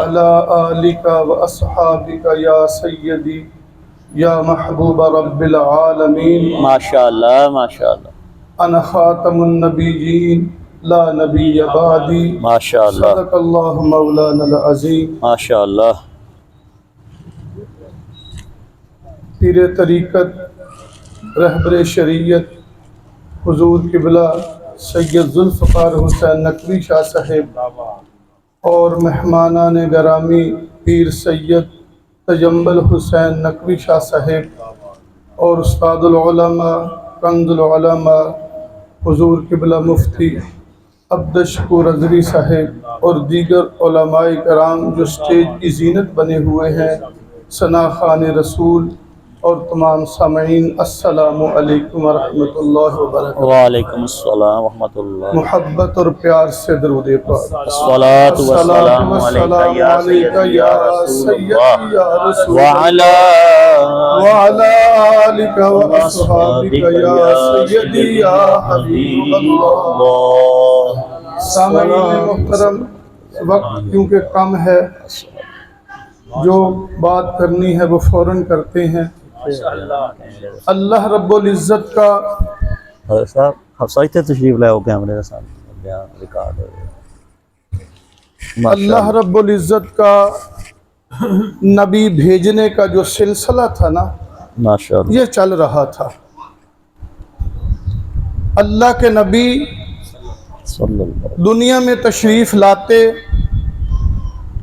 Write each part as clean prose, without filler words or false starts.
وعلى آلك وأصحابك يا سيدي یا محبوب رب العالمین۔ ماشاءاللہ ماشاءاللہ انا خاتم النبیین لا نبی بعدی، ماشاءاللہ صدق اللہ مولانا العظیم۔ ماشاءاللہ۔ پیر طریقت، رہبر شریعت، حضور قبلہ سید ذوالفقار حسین نقوی شاہ صاحب اور مہمانان گرامی پیر سید تجمل حسین نقوی شاہ صاحب اور استاد العلماء، کنز العلماء، حضور قبلہ مفتی عبدالشکور اظہری صاحب اور دیگر علماء کرام جو اسٹیج کی زینت بنے ہوئے ہیں، ثنا خوان رسول اور تمام سامعین، السلام علیکم ورحمۃ اللہ وبرکاتہ۔ وعلیکم السلام ورحمۃ اللہ۔ محبت اور پیار سے درود پاک۔ الصلاۃ والسلام علیک یا سیدی یا رسول وعلی اللہ آلک واصحابک یا سیدی یا حبیب اللہ۔ سامعین محترم، وقت کیونکہ کم ہے، جو بات کرنی ہے وہ فوراً کرتے ہیں۔ اللہ رب العزت کا صاحب ہفسائی تھے تشریف لائے ہو کیمرے کے ساتھ ریکارڈ ہو رہا ہے۔ اللہ رب العزت کا نبی بھیجنے کا جو سلسلہ تھا نا، ماشاءاللہ یہ چل رہا تھا۔ اللہ کے نبی صلی اللہ دنیا میں تشریف لاتے،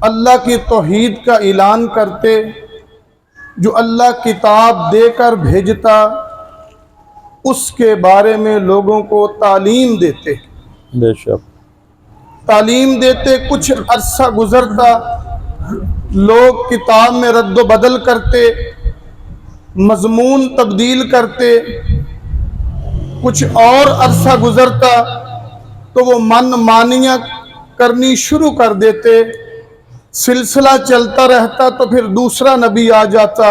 اللہ کی توحید کا اعلان کرتے، جو اللہ کتاب دے کر بھیجتا اس کے بارے میں لوگوں کو تعلیم دیتے، بے شک تعلیم دیتے۔ کچھ عرصہ گزرتا، لوگ کتاب میں رد و بدل کرتے، مضمون تبدیل کرتے۔ کچھ اور عرصہ گزرتا تو وہ من مانیاں کرنی شروع کر دیتے، سلسلہ چلتا رہتا۔ تو پھر دوسرا نبی آ جاتا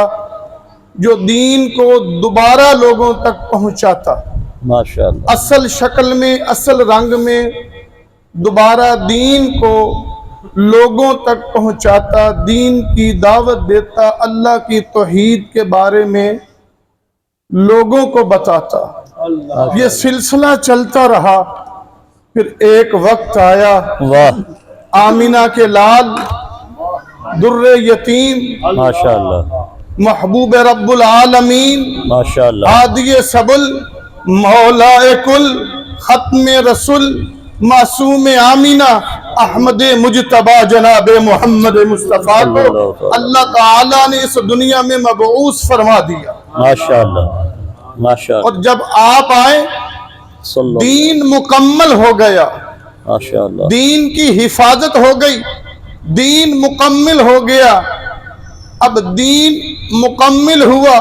جو دین کو دوبارہ لوگوں تک پہنچاتا، ماشاءاللہ اصل شکل میں، اصل رنگ میں دوبارہ دین کو لوگوں تک پہنچاتا، دین کی دعوت دیتا، اللہ کی توحید کے بارے میں لوگوں کو بتاتا۔ یہ سلسلہ چلتا رہا۔ پھر ایک وقت آیا، واہ آمینہ کے لال، در یتیم، ماشاءاللہ محبوب رب العالمین، ماشاءاللہ ہادی سبل، مولا کل، ختم رسول، معصوم آمینہ، احمد مجتبی جناب محمد مصطفیٰ کو اللہ تعالیٰ نے اس دنیا میں مبعوث فرما دیا۔ ماشاءاللہ ماشاءاللہ اور جب آپ آئے، صلی اللہ دین مکمل ہو گیا، ماشاءاللہ دین کی حفاظت ہو گئی، دین مکمل ہو گیا۔ اب دین مکمل ہوا،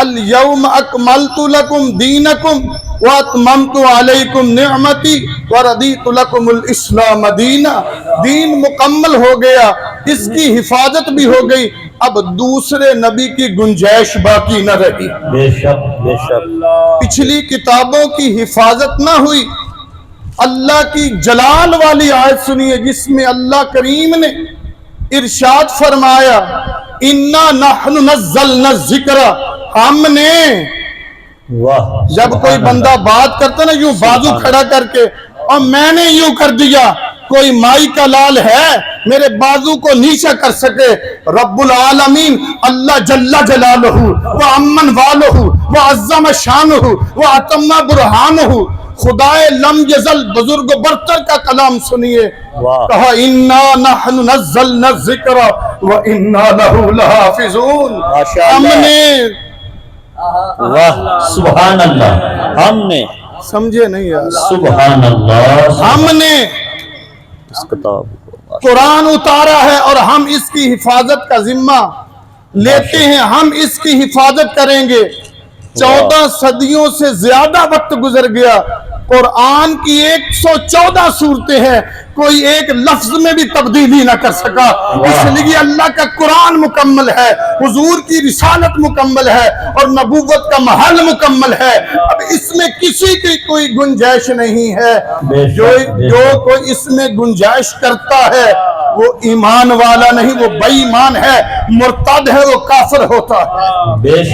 الیوم اکملت لکم دینکم واتممت علیکم نعمتی وردیت لکم الاسلام دینا۔ دین مکمل ہو گیا، اس کی حفاظت بھی ہو گئی، اب دوسرے نبی کی گنجائش باقی نہ رہی۔ بے شک بے شک پچھلی کتابوں کی حفاظت نہ ہوئی۔ اللہ کی جلال والی آیت سنیے جس میں اللہ کریم نے ارشاد فرمایا، اِنَّا نَحْنُ نَزَّلْنَا الذِّكْرَ، ہم نے۔ واہ جب کوئی بندہ بات کرتا نا یوں بازو کھڑا کر کے، اور میں نے یوں کر دیا، کوئی مائی کا لال ہے میرے بازو کو نیچا کر سکے؟ رب العالمین اللہ جل جلالہ وَأَمَّنْ وَالُهُ وَعَزَّمَ شَانُهُ وَأَتَمَّ بُرْحَانُهُ، خدائے لم یزل بزرگ برتر کا کلام سنیے۔ کہا اِنَّا نَحْنُ نَزَّلْنَا الذِّكْرَ وَإِنَّا لَهُ لَحَافِظُونَ، ہم نے۔ واہ سبحان اللہ، ہم نے، سمجھے نہیں یار؟ سبحان اللہ، ہم نے اس کتاب کو قرآن اتارا ہے اور ہم اس کی حفاظت کا ذمہ لیتے ہیں، ہم اس کی حفاظت کریں گے۔ 14 صدیوں سے زیادہ وقت گزر گیا، قرآن کی 114 صورتیں ہیں، کوئی ایک لفظ میں بھی تبدیلی نہ کر سکا۔ اس لیے اللہ کا قرآن مکمل ہے، حضور کی رسالت مکمل ہے اور نبوت کا محل مکمل ہے۔ اب اس میں کسی کی کوئی گنجائش نہیں ہے۔ جو کوئی اس میں گنجائش کرتا ہے وہ ایمان والا نہیں، وہ بے ایمان ہے، مرتد ہے، وہ کافر ہوتا ہے۔ بے